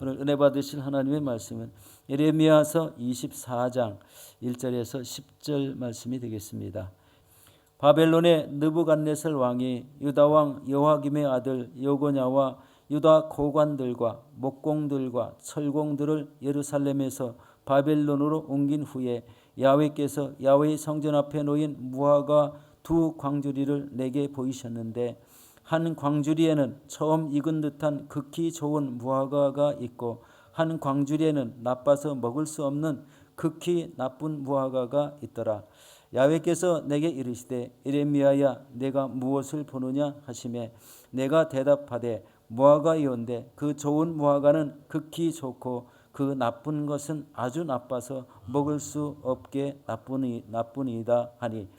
오늘 은혜 받으실 하나님의 말씀은 예레미야서 24장 1절에서 10절 말씀이 되겠습니다. 바벨론의 느부갓네살 왕이 유다 왕 여호야김의 아들 여고냐와 유다 고관들과 목공들과 철공들을 예루살렘에서 바벨론으로 옮긴 후에 야훼께서 야훼의 성전 앞에 놓인 무화과 두 광주리를 내게 보이셨는데 한 광주리에는 처음 익은 듯한 극히 좋은 무화과가 있고 한 광주리에는 나빠서 먹을 수 없는 극히 나쁜 무화과가 있더라. 야훼께서 내게 이르시되 예레미야야 내가 무엇을 보느냐 하시매 내가 대답하되 무화과이온데 그 좋은 무화과는 극히 좋고 그 나쁜 것은 아주 나빠서 먹을 수 없게 나쁘니이다 하니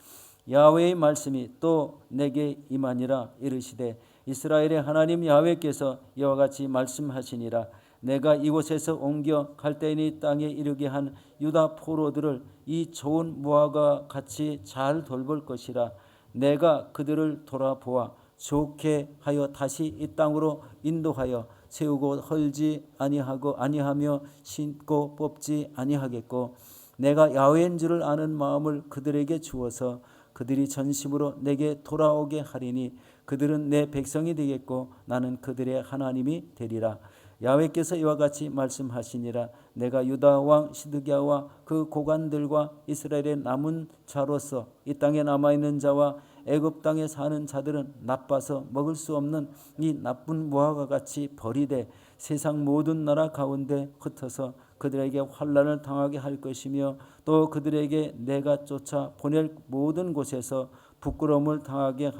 야훼의 말씀이 또 내게 임하니라. 이르시되 이스라엘의 하나님 야훼께서 이와 같이 말씀하시니라. 내가 이곳에서 옮겨 갈대인의 땅에 이르게 한 유다 포로들을 이 좋은 무화과 같이 잘 돌볼 것이라. 내가 그들을 돌아보아 좋게 하여 다시 이 땅으로 인도하여 세우고 헐지 아니하며 심고 뽑지 아니하겠고 내가 야훼인 줄을 아는 마음을 그들에게 주어서 그들이 전심으로 내게 돌아오게 하리니 그들은 내 백성이 되겠고 나는 그들의 하나님이 되리라. 야훼께서 이와 같이 말씀하시니라. 내가 유다 왕 시드기야와 그 고관들과 이스라엘의 남은 자로서 이 땅에 남아있는 자와 애굽 땅에 사는 자들은 나빠서 먹을 수 없는 이 나쁜 무화과 같이 버리되 세상 모든 나라 가운데 흩어서 그들에게 환난을 당하게 할 것이며 또 그들에게 내가 쫓아 보낼 모든 곳에서 부끄러움을 당하게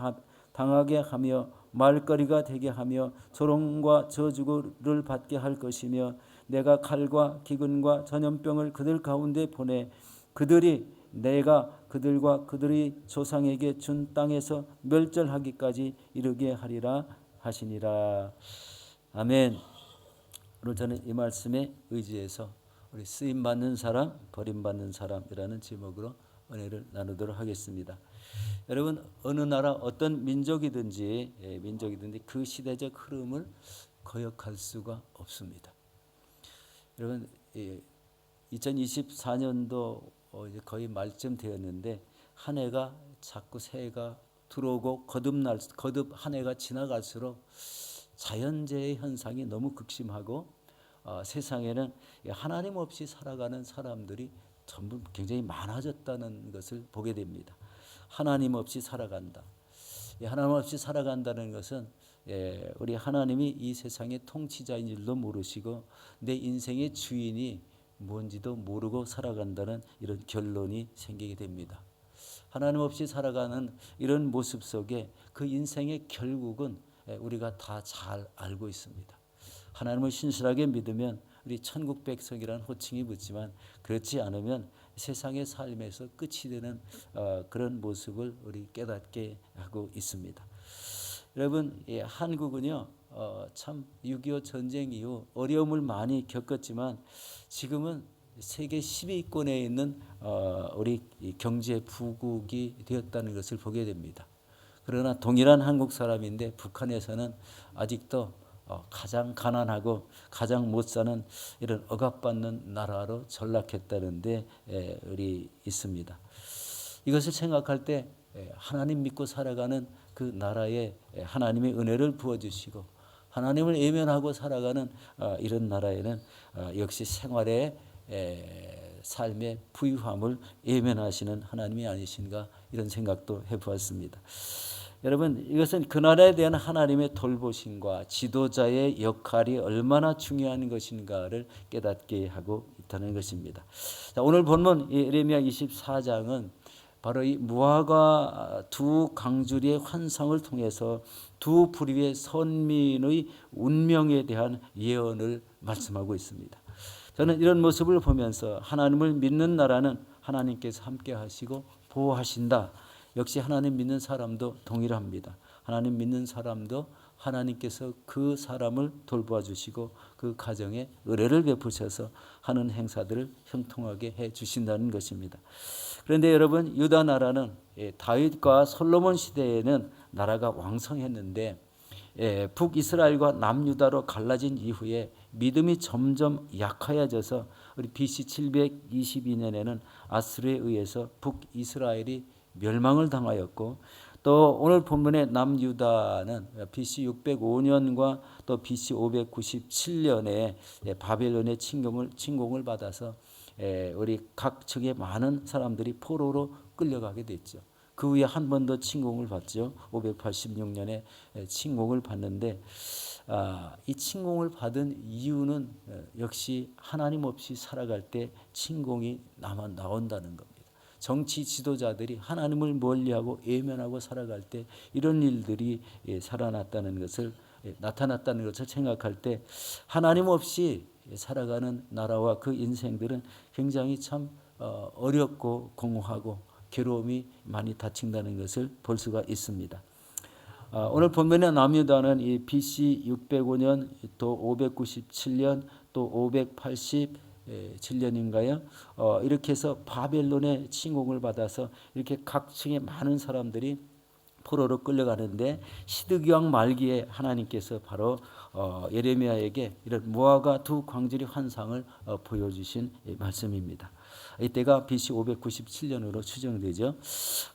하며 말거리가 되게 하며 조롱과 저주를 받게 할 것이며 내가 칼과 기근과 전염병을 그들 가운데 보내 그들이 내가 그들과 그들의 조상에게 준 땅에서 멸절하기까지 이르게 하리라 하시니라. 아멘. 오늘 저는 이 말씀에 의지해서 우리 쓰임받는 사람, 버림받는 사람이라는 제목으로 은혜를 나누도록 하겠습니다. 여러분 어느 나라 어떤 민족이든지 그 시대적 흐름을 거역할 수가 없습니다. 여러분 2024년도 이제 거의 말쯤 되었는데 한 해가 자꾸 새해가 들어오고 거듭 한 해가 지나갈수록 자연재해 현상이 너무 극심하고 세상에는 하나님 없이 살아가는 사람들이 전부 굉장히 많아졌다는 것을 보게 됩니다. 하나님 없이 살아간다. 하나님 없이 살아간다는 것은 우리 하나님이 이 세상의 통치자인 줄도 모르시고 내 인생의 주인이 뭔지도 모르고 살아간다는 이런 결론이 생기게 됩니다. 하나님 없이 살아가는 이런 모습 속에 그 인생의 결국은 우리가 다 잘 알고 있습니다. 하나님을 신실하게 믿으면 우리 천국 백성이라는 호칭이 붙지만 그렇지 않으면 세상의 삶에서 끝이 되는 그런 모습을 우리 깨닫게 하고 있습니다. 여러분 한국은요 참 6.25 전쟁 이후 어려움을 많이 겪었지만 지금은 세계 10위권에 있는 우리 경제 부국이 되었다는 것을 보게 됩니다. 그러나 동일한 한국 사람인데 북한에서는 아직도 가장 가난하고 가장 못 사는 이런 억압받는 나라로 전락했다는데 우리 있습니다. 이것을 생각할 때 하나님 믿고 살아가는 그 나라에 하나님의 은혜를 부어주시고 하나님을 외면하고 살아가는 이런 나라에는 역시 생활의 삶의 부유함을 외면하시는 하나님이 아니신가 이런 생각도 해보았습니다. 여러분 이것은 그 나라에 대한 하나님의 돌보심과 지도자의 역할이 얼마나 중요한 것인가를 깨닫게 하고 있다는 것입니다. 자, 오늘 본문 예레미야 24장은 바로 이 무화과 두 강주리의 환상을 통해서 두 부류의 선민의 운명에 대한 예언을 말씀하고 있습니다. 저는 이런 모습을 보면서 하나님을 믿는 나라는 하나님께서 함께 하시고 보호하신다. 역시 하나님 믿는 사람도 동일합니다. 하나님 믿는 사람도 하나님께서 그 사람을 돌보아 주시고 그 가정에 은혜를 베푸셔서 하는 행사들을 형통하게 해 주신다는 것입니다. 그런데 여러분 유다 나라는 다윗과 솔로몬 시대에는 나라가 왕성했는데 북이스라엘과 남유다로 갈라진 이후에 믿음이 점점 약해져서 우리 BC 722년에는 아수르에 의해서 북이스라엘이 멸망을 당하였고, 또 오늘 본문의 남유다는 BC 605년과 또 BC 597년에 바벨론의 침공을 받아서 우리 각층의 많은 사람들이 포로로 끌려가게 됐죠. 그 후에 한 번 더 침공을 받죠. 586년에 침공을 받는데, 이 침공을 받은 이유는 역시 하나님 없이 살아갈 때 침공이 나온다는 겁니다. 정치 지도자들이 하나님을 멀리하고 외면하고 살아갈 때 이런 일들이 나타났다는 것을 생각할 때, 하나님 없이 살아가는 나라와 그 인생들은 굉장히 참 어렵고 공허하고 괴로움이 많이 닥친다는 것을 볼 수가 있습니다. 오늘 본문의 남유다는 이 BC 605년 또 597년 또 587년인가요? 이렇게 해서 바벨론의 침공을 받아서 이렇게 각층의 많은 사람들이 포로로 끌려가는데, 시드기왕 말기에 하나님께서 바로 예레미야에게 이런 무화과 두 광주리 환상을 보여주신 말씀입니다. 이때가 BC 597년으로 추정되죠.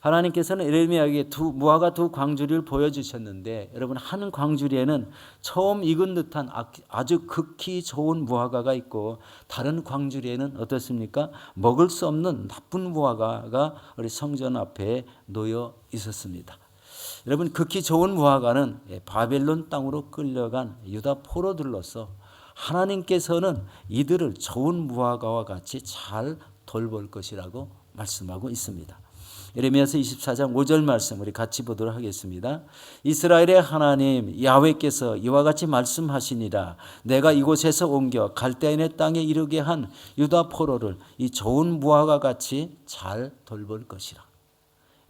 하나님께서는 예레미야에게 무화과 두 광주리를 보여주셨는데, 여러분, 한 광주리에는 처음 익은 듯한 아주 극히 좋은 무화과가 있고, 다른 광주리에는 어떻습니까? 먹을 수 없는 나쁜 무화과가 우리 성전 앞에 놓여 있었습니다. 여러분, 극히 좋은 무화과는 바벨론 땅으로 끌려간 유다 포로들로서 하나님께서는 이들을 좋은 무화과와 같이 잘 돌볼 것이라고 말씀하고 있습니다. 예레미야서 24장 5절 말씀 우리 같이 보도록 하겠습니다. 이스라엘의 하나님 야훼께서 이와 같이 말씀하시니라. 내가 이곳에서 옮겨 갈대인의 땅에 이르게 한 유다 포로를 이 좋은 무화과 같이 잘 돌볼 것이라.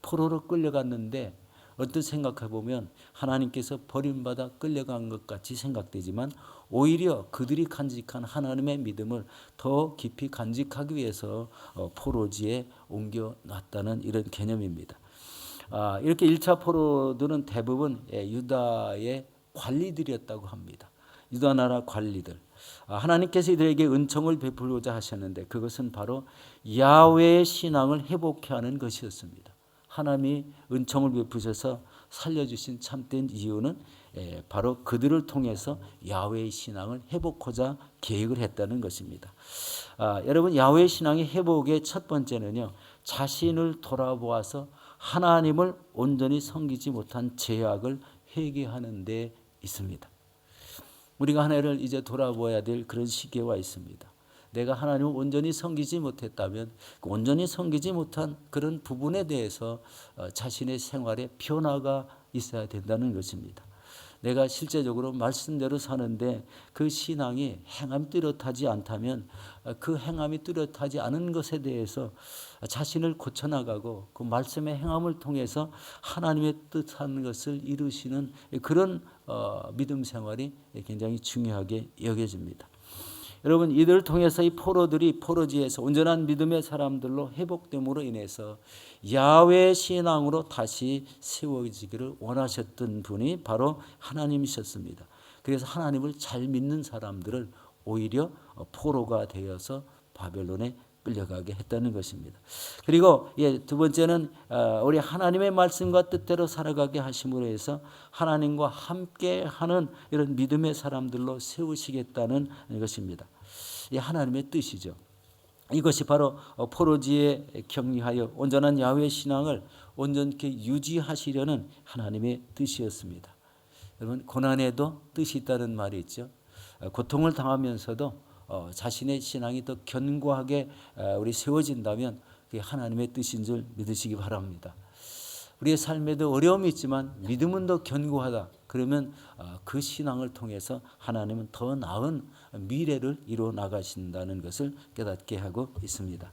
포로로 끌려갔는데 어떻게 생각해 보면 하나님께서 버림받아 끌려간 것 같이 생각되지만, 오히려 그들이 간직한 하나님의 믿음을 더 깊이 간직하기 위해서 포로지에 옮겨놨다는 이런 개념입니다. 이렇게 1차 포로들은 대부분 유다의 관리들이었다고 합니다. 유다 나라 관리들. 하나님께서 이들에게 은총을 베풀고자 하셨는데, 그것은 바로 야훼의 신앙을 회복케 하는 것이었습니다. 하나님이 은총을 베푸셔서 살려주신 참된 이유는 바로 그들을 통해서 야훼의 신앙을 회복하고자 계획을 했다는 것입니다. 여러분, 야훼의 신앙의 회복의 첫 번째는요, 자신을 돌아보아서 하나님을 온전히 섬기지 못한 죄악을 회개하는 데 있습니다. 우리가 하나님을 이제 돌아보아야 될 그런 시기에 와 있습니다. 내가 하나님을 온전히 섬기지 못했다면 온전히 섬기지 못한 그런 부분에 대해서 자신의 생활에 변화가 있어야 된다는 것입니다. 내가 실제적으로 말씀대로 사는데 그 신앙이 행함이 뚜렷하지 않다면, 그 행함이 뚜렷하지 않은 것에 대해서 자신을 고쳐나가고 그 말씀의 행함을 통해서 하나님의 뜻한 것을 이루시는 그런 믿음 생활이 굉장히 중요하게 여겨집니다. 여러분, 이들을 통해서 이 포로들이 포로지에서 온전한 믿음의 사람들로 회복됨으로 인해서 야훼 신앙으로 다시 세워지기를 원하셨던 분이 바로 하나님이셨습니다. 그래서 하나님을 잘 믿는 사람들을 오히려 포로가 되어서 바벨론에 끌려가게 했다는 것입니다. 그리고 두 번째는 우리 하나님의 말씀과 뜻대로 살아가게 하심으로 해서 하나님과 함께하는 이런 믿음의 사람들로 세우시겠다는 것입니다. 이 하나님의 뜻이죠. 이것이 바로 포로지에 격리하여 온전한 야훼 신앙을 온전히 유지하시려는 하나님의 뜻이었습니다. 여러분, 고난에도 뜻이 있다는 말이 있죠. 고통을 당하면서도 자신의 신앙이 더 견고하게 우리 세워진다면 그게 하나님의 뜻인 줄 믿으시기 바랍니다. 우리의 삶에도 어려움이 있지만 믿음은 더 견고하다. 그러면 그 신앙을 통해서 하나님은 더 나은 미래를 이루어 나가신다는 것을 깨닫게 하고 있습니다.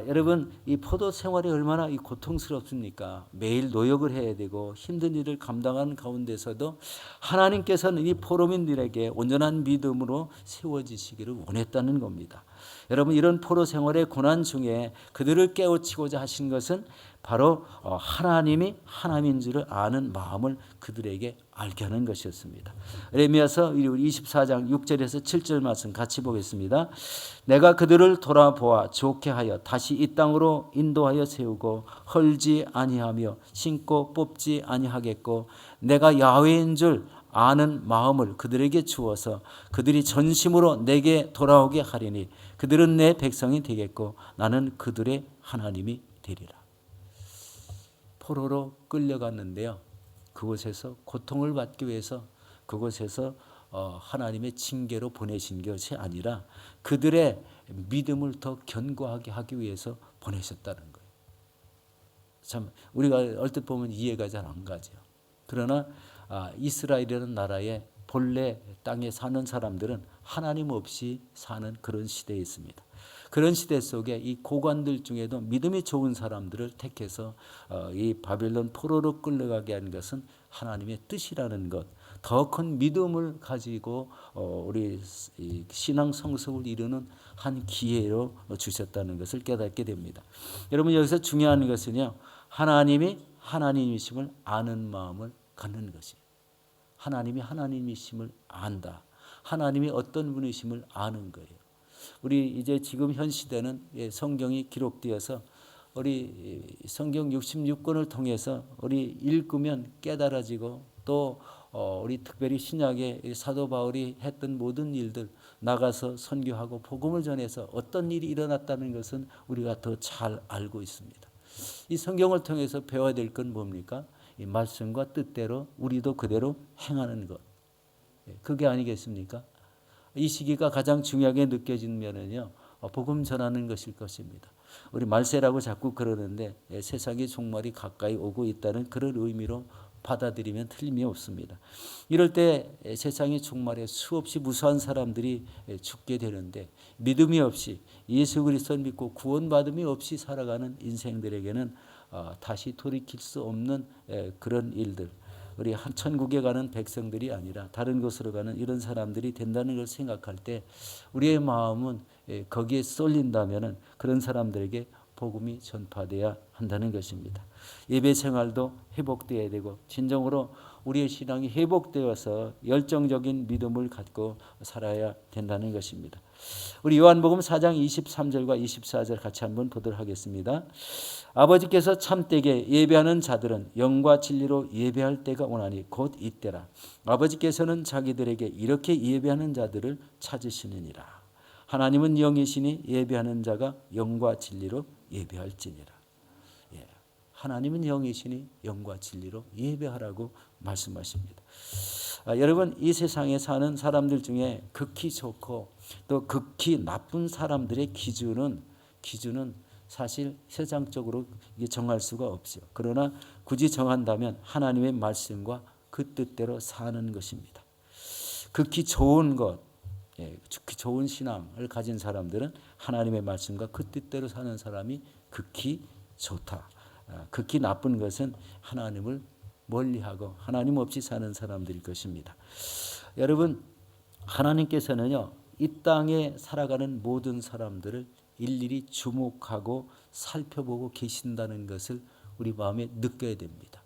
여러분, 이 포도 생활이 얼마나 고통스럽습니까? 매일 노역을 해야 되고 힘든 일을 감당하는 가운데서도 하나님께서는 이 포로민들에게 온전한 믿음으로 세워지시기를 원했다는 겁니다. 여러분, 이런 포로 생활의 고난 중에 그들을 깨우치고자 하신 것은 바로 하나님이 하나님인 줄 아는 마음을 그들에게 알게 하는 것이었습니다. 예레미야서 24장 6절에서 7절 말씀 같이 보겠습니다. 내가 그들을 돌아보아 좋게 하여 다시 이 땅으로 인도하여 세우고 헐지 아니하며 심고 뽑지 아니하겠고 내가 야훼인 줄 아는 마음을 그들에게 주어서 그들이 전심으로 내게 돌아오게 하리니 그들은 내 백성이 되겠고 나는 그들의 하나님이 되리라. 포로로 끌려갔는데요. 그곳에서 고통을 받기 위해서 그곳에서 하나님의 징계로 보내신 것이 아니라 그들의 믿음을 더 견고하게 하기 위해서 보내셨다는 거예요. 참 우리가 얼핏 보면 이해가 잘 안 가죠. 그러나 이스라엘이라는 나라의 본래 땅에 사는 사람들은 하나님 없이 사는 그런 시대에 있습니다. 그런 시대 속에 이 고관들 중에도 믿음이 좋은 사람들을 택해서 이 바벨론 포로로 끌려가게 한 것은 하나님의 뜻이라는 것, 더 큰 믿음을 가지고 우리 신앙 성숙을 이루는 한 기회로 주셨다는 것을 깨닫게 됩니다. 여러분 여기서 중요한 것은요, 하나님이 하나님이심을 아는 마음을 갖는 것이에요. 하나님이 하나님이심을 안다. 하나님이 어떤 분이심을 아는 거예요. 우리 이제 지금 현 시대는 성경이 기록되어서 우리 성경 66권을 통해서 우리 읽으면 깨달아지고 또 우리 특별히 신약의 사도 바울이 했던 모든 일들 나가서 선교하고 복음을 전해서 어떤 일이 일어났다는 것은 우리가 더 잘 알고 있습니다. 이 성경을 통해서 배워야 될 건 뭡니까? 이 말씀과 뜻대로 우리도 그대로 행하는 것. 그게 아니겠습니까? 이 시기가 가장 중요하게 느껴지는 면은요, 복음 전하는 것일 것입니다. 우리 말세라고 자꾸 그러는데 세상의 종말이 가까이 오고 있다는 그런 의미로 받아들이면 틀림이 없습니다. 이럴 때 세상의 종말에 수없이 무수한 사람들이 죽게 되는데 믿음이 없이 예수 그리스도를 믿고 구원받음이 없이 살아가는 인생들에게는 다시 돌이킬 수 없는 그런 일들, 우리 한 천국에 가는 백성들이 아니라 다른 곳으로 가는 이런 사람들이 된다는 걸 생각할 때 우리의 마음은 거기에 쏠린다면 그런 사람들에게 복음이 전파돼야 한다는 것입니다. 예배 생활도 회복되어야 되고 진정으로 우리의 신앙이 회복되어서 열정적인 믿음을 갖고 살아야 된다는 것입니다. 우리 요한복음 4장 23절과 24절 같이 한번 보도록 하겠습니다. 아버지께서 참되게 예배하는 자들은 영과 진리로 예배할 때가 오나니 곧 이때라. 아버지께서는 자기들에게 이렇게 예배하는 자들을 찾으시느니라. 하나님은 영이시니 예배하는 자가 영과 진리로 예배할지니라. 하나님은 영이시니 영과 진리로 예배하라고 말씀하십니다. 여러분 이 세상에 사는 사람들 중에 극히 좋고 또 극히 나쁜 사람들의 기준은 사실 세상적으로 정할 수가 없죠. 그러나 굳이 정한다면 하나님의 말씀과 그 뜻대로 사는 것입니다. 극히 좋은 것, 극히 좋은 신앙을 가진 사람들은 하나님의 말씀과 그 뜻대로 사는 사람이 극히 좋다. 극히 나쁜 것은 하나님을 멀리하고 하나님 없이 사는 사람들일 것입니다. 여러분 하나님께서는요 이 땅에 살아가는 모든 사람들을 일일이 주목하고 살펴보고 계신다는 것을 우리 마음에 느껴야 됩니다.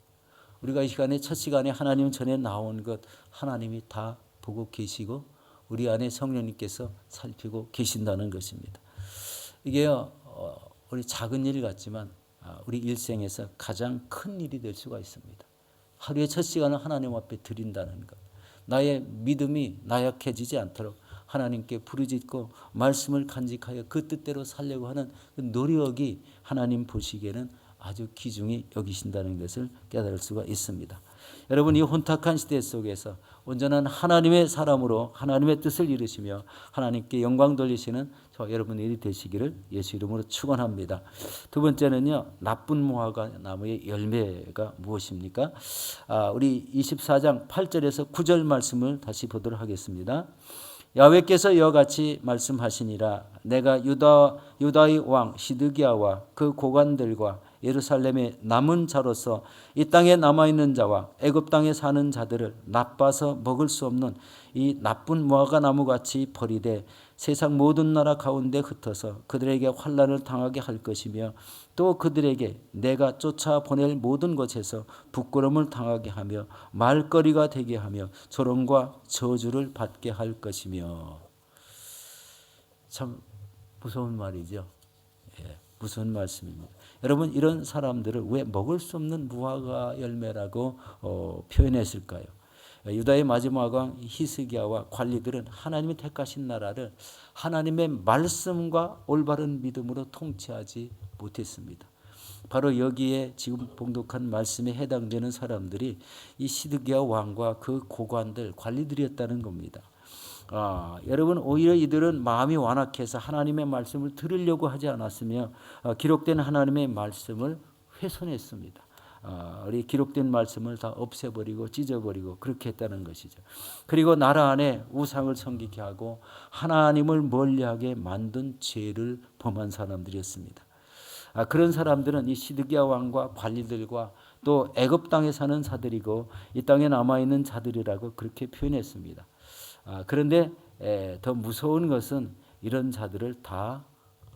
우리가 이 시간에 첫 시간에 하나님 전에 나온 것 하나님이 다 보고 계시고 우리 안에 성령님께서 살피고 계신다는 것입니다. 이게요 우리 작은 일 같지만 우리 일생에서 가장 큰 일이 될 수가 있습니다. 하루의 첫 시간을 하나님 앞에 드린다는 것. 나의 믿음이 나약해지지 않도록 하나님께 부르짖고 말씀을 간직하여 그 뜻대로 살려고 하는 그 노력이 하나님 보시기에는 아주 귀중히 여기신다는 것을 깨달을 수가 있습니다. 여러분 이 혼탁한 시대 속에서 온전한 하나님의 사람으로 하나님의 뜻을 이루시며 하나님께 영광 돌리시는 저 여러분들이 되시기를 예수 이름으로 축원합니다. 두 번째는요. 나쁜 무화과 나무의 열매가 무엇입니까? 우리 24장 8절에서 9절 말씀을 다시 보도록 하겠습니다. 야훼께서 이와 같이 말씀하시니라. 내가 유다의 왕 시드기야와 그 고관들과 예루살렘의 남은 자로서 이 땅에 남아있는 자와 애굽 땅에 사는 자들을 나빠서 먹을 수 없는 이 나쁜 무화과 나무같이 버리되 세상 모든 나라 가운데 흩어서 그들에게 환난을 당하게 할 것이며 또 그들에게 내가 쫓아 보낼 모든 곳에서 부끄러움을 당하게 하며 말거리가 되게 하며 조롱과 저주를 받게 할 것이며. 참 무서운 말이죠. 예, 무서운 말씀입니다. 여러분, 이런 사람들을 왜 먹을 수 없는 무화과 열매라고 표현했을까요? 유다의 마지막 왕 히스기야와 관리들은 하나님이 택하신 나라를 하나님의 말씀과 올바른 믿음으로 통치하지 못했습니다. 바로 여기에 지금 봉독한 말씀에 해당되는 사람들이 이 시드기야 왕과 그 고관들, 관리들이었다는 겁니다. 여러분, 오히려 이들은 마음이 완악해서 하나님의 말씀을 들으려고 하지 않았으며 기록된 하나님의 말씀을 훼손했습니다. 우리 기록된 말씀을 다 없애버리고 찢어버리고 그렇게 했다는 것이죠. 그리고 나라 안에 우상을 섬기게 하고 하나님을 멀리하게 만든 죄를 범한 사람들이었습니다. 그런 사람들은 이 시드기야 왕과 관리들과 또 애굽 땅에 사는 자들이고 이 땅에 남아있는 자들이라고 그렇게 표현했습니다. 그런데 더 무서운 것은 이런 자들을 다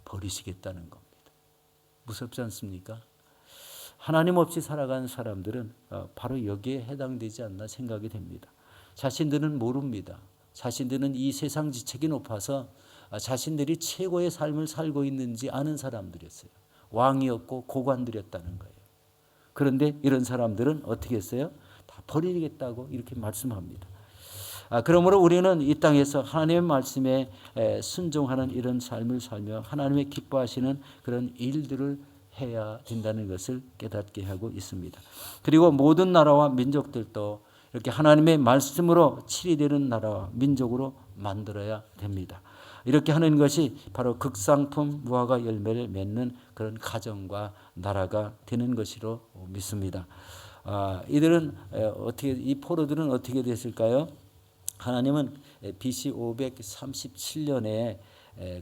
버리시겠다는 겁니다. 무섭지 않습니까? 하나님 없이 살아가는 사람들은 바로 여기에 해당되지 않나 생각이 됩니다. 자신들은 모릅니다. 자신들은 이 세상 지책이 높아서 자신들이 최고의 삶을 살고 있는지 아는 사람들이었어요. 왕이었고 고관들이었다는 거예요. 그런데 이런 사람들은 어떻게 했어요? 다 버리겠다고 이렇게 말씀합니다. 그러므로 우리는 이 땅에서 하나님의 말씀에 순종하는 이런 삶을 살며 하나님의 기뻐하시는 그런 일들을 해야 된다는 것을 깨닫게 하고 있습니다. 그리고 모든 나라와 민족들도 이렇게 하나님의 말씀으로 치리되는 나라와 민족으로 만들어야 됩니다. 이렇게 하는 것이 바로 극상품 무화과 열매를 맺는 그런 가정과 나라가 되는 것이로 믿습니다. 이들은 이 포로들은 어떻게 됐을까요? 하나님은 BC 537년에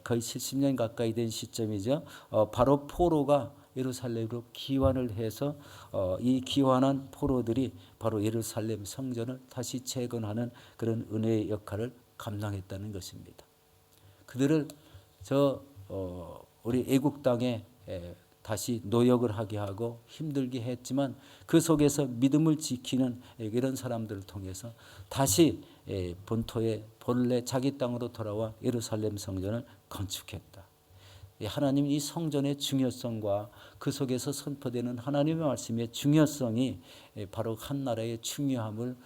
거의 70년 가까이 된 시점이죠. 바로 포로가 예루살렘으로 귀환을 해서 이 귀환한 포로들이 바로 예루살렘 성전을 다시 재건하는 그런 은혜의 역할을 감당했다는 것입니다. 그들을 우리 애국 땅에 다시 노역을 하게 하고 힘들게 했지만 그 속에서 믿음을 지키는 이런 사람들을 통해서 다시 본토에 본래 자기 땅으로 돌아와 예루살렘 성전을 건축했다. 하나님 이 성전의 중요성과 그 속에서 선포되는 하나님의 말씀의 중요성이 바로 한 나라의 중요함을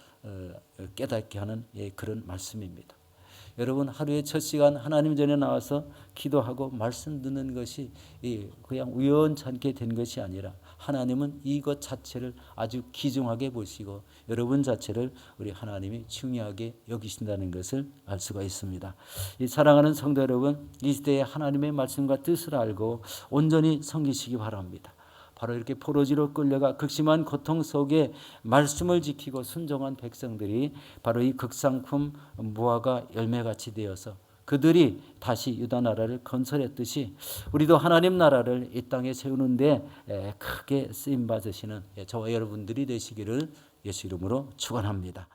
깨닫게 하는 그런 말씀입니다. 여러분, 하루에 첫 시간 하나님 전에 나와서 기도하고 말씀 듣는 것이 그냥 우연찮게 된 것이 아니라 하나님은 이것 자체를 아주 귀중하게 보시고 여러분 자체를 우리 하나님이 중요하게 여기신다는 것을 알 수가 있습니다. 이 사랑하는 성도 여러분, 이 시대에 하나님의 말씀과 뜻을 알고 온전히 섬기시기 바랍니다. 바로 이렇게 포로지로 끌려가 극심한 고통 속에 말씀을 지키고 순종한 백성들이 바로 이 극상품 무화과 열매같이 되어서 그들이 다시 유다 나라를 건설했듯이 우리도 하나님 나라를 이 땅에 세우는데 크게 쓰임 받으시는 저와 여러분들이 되시기를 예수 이름으로 축원합니다.